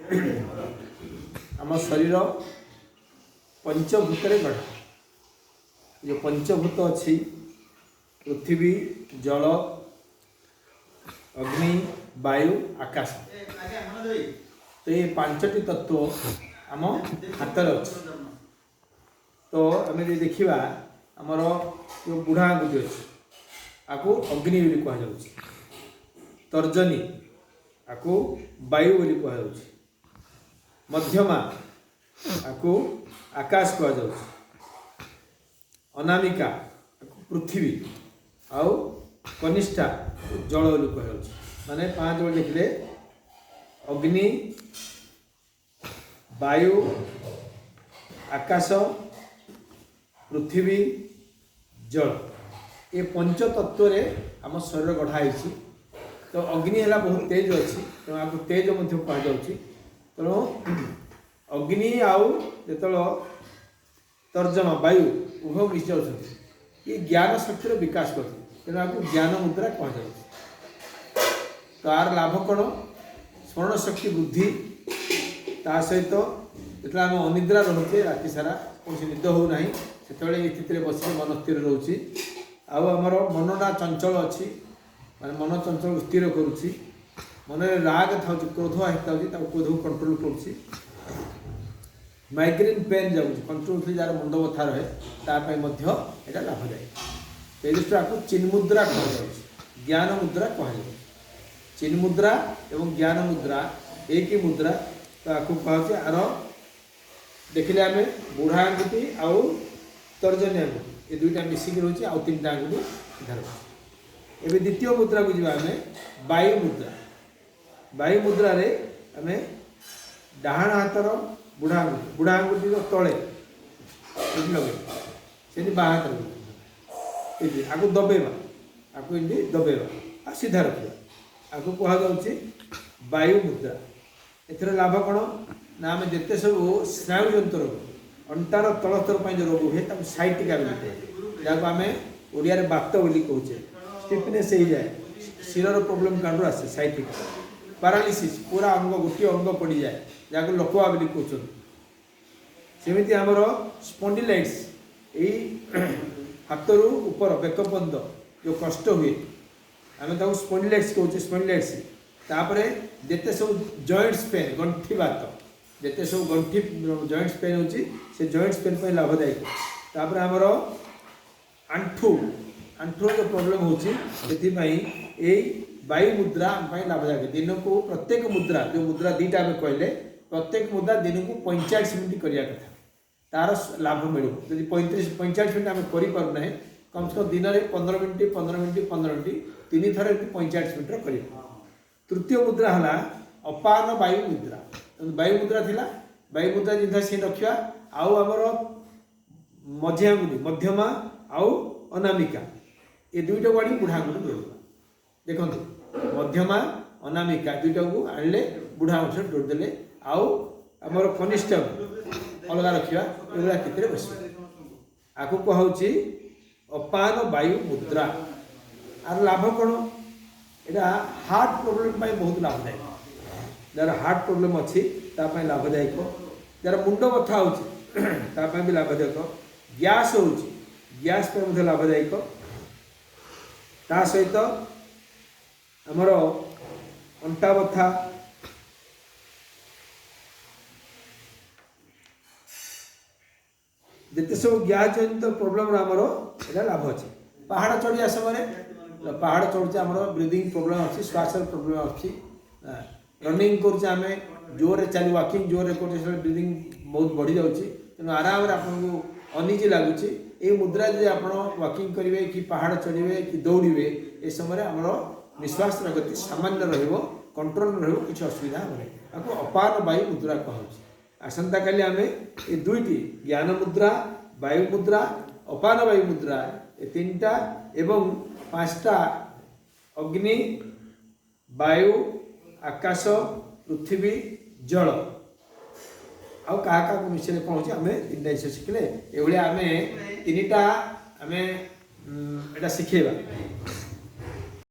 आम शरीर पंचभूत गढ़ा। जो पंचभूत अच्छी पृथ्वी जल अग्नि वायु आकाश, तो ये पांचटी तत्व आम हाथ अच्छे। तो आम देखा आमर जो बुढ़ा आंगुठी अच्छी आपको अग्नि बोली कहुच्छे, तर्जनी आपको वायु बोली कहुच्छे, मध्यमा आपको आकाश कहुच्छे, अनामिका पृथ्वी आउ कनिष्ठा जल बोली कहुच्छे। माने पांच बजे लिखले अग्नि वायु आकाश पृथ्वी जल, ये पंच तत्व रे आम शरीर गढ़ाई। तो अग्नि है बहुत तेज अच्छी, तेणु आपको तेज कहुच्छी। तेणु अग्नि आउ जो तर्जमा वायु उभय मिशि जाऊँ, ये ज्ञान शक्तिर विकास कर, तेणु आपको ज्ञान मुद्रा कहुच्छे। तार लाभ कौन? स्मरण शक्ति वृद्धि, ता सहित जो आम अनिद्रा रोचे राति सारा कौन निद हो ना से स्थित बस मन स्थिर रोचे। आमर मनटा चंचल अच्छी, माने मन चंचल स्थिर करुच्ची, मन राग था क्रोध होता क्रोध को कंट्रोल करुच्ची। माइग्रेन पेन जाऊँगी कंट्रोल जार मुंड बथा रहे तापाई लाभदायी। ये दृष्टि आपको चिन्मुद्रा कह, ज्ञान मुद्रा कह। चिन्मुद्रा एवं ज्ञान मुद्रा एक ही मुद्रा, तो आपको कहे आर देखिले आम बुढ़ा आंगुठी आउ तर्जनी आंगुठी ये दुईटा मिसिक रही आउ तीन आंगुठी सीधा रही। एवं द्वितीय मुद्रा को जी आम वायु मुद्रा। वायु मुद्रा रे आम डाहाण हाथर बुढ़ा आंगुठी तले लगे से बाँ हाथ आपको दबेवा, आपको एमती दबेवा आ सीधा रखा, आपको कहुच्छे वायु मुद्रा। एथर लाभ कौन ना आम जिते सब स्नायुजंत रोग अंटार तल स्तर जो रोग हुए साइटिका रोग कहे, जहाँ आम ओडिया बात बोली कहचे। स्टिफनेस हो जाए, शिरर प्रोब्लेम कांड आसे साइटिका, पारालिसिस पूरा अंग गोटे अंग पड़ जाए जहाँ को लकवा बोली कहते। सेमती आमर स्पॉन्डिलाइटिस यही हाथरू ऊपर बेक पर्यंत जो कष्ट हुए आम स्पॉन्डिलाइटिस कहते। स्पॉन्डिलाइटिस तापर जिते सब जॉइंट्स पेन गंठी बात जिते सब गंठी जॉइंट्स पेन होची से जॉइंट्स पेन पर लाभदायक। तापर आमर आंठू आंठू जो प्रोब्लेम होची से वायु मुद्रा आम लाभदायक। दिन को प्रत्येक मुद्रा जो मुद्रा दीटा आम कहले प्रत्येक मुद्रा दिन को 45 मिनट करने कथा, तार लाभ मिल। जब 45 मिनट आम करें कम से कम दिन में 15 मिनट 15 मिनट 15 मिनट तीन थर 45 मिनट कर। तृतीय मुद्रा है अपान वायु मुद्रा। वायु मुद्रा थिला, वायु मुद्रा जिंदा सी रखा आउ आमर मझी आंगुठी मध्यमा आउ अनामिका ये दुईटा को आनी बुढ़ा आंगुठी जोड़ देखो। मध्यमा अनामिका दुईटा को आनले बुढ़ा आंगुठी जोड़ देले आउ आमर कनिष्ठ अलग रखा एगुला कितने बस। आपको कहुच्छी अपान वायु मुद्रा। आर लाभ कौन? यहाँ हार्ट प्रोब्लेम बहुत लाभदायक। जार हार्ट प्रोब्लेम अच्छी तापाई लाभदायक, जार मुंड बथा होता भी लाभदायक, गैस हो गैस पे लाभदायक। ता सहित आमर अंटा बथा जिते सब गैस जनित प्रोब्लेम आमर यहाँ लाभ अच्छे। पहाड़ चढ़िया समय पहाड़ चढ़ुचे आम ब्रिदिंग प्रोब्लेम अच्छी, श्वास प्रोब्लेम अच्छी, रनिंग करुचे आम जोर चली वाकिंग जोर कर ब्रिदिंग बहुत बढ़ी जाऊँगी। तेणु आराम आपको अनिजी लगुच ये मुद्रा जो आप वाकिंग करेंगे कि पहाड़ चढ़े कि दौड़े ए समय आमर निश्वास गति सामान्य कंट्रोल किसी असुविधा हे। आपको अपान वायु मुद्रा कहूँ। आसंता काली आम ये दुईटी ज्ञान मुद्रा वायु मुद्रा अपान वायु मुद्रा ये तीनटा एवं पांचटा अग्नि वायु आकाश पृथ्वी जल आउ क्या मिशन कौन आम तीन जिन शिखले ये आम तीन टा आम एटा शिखेबा।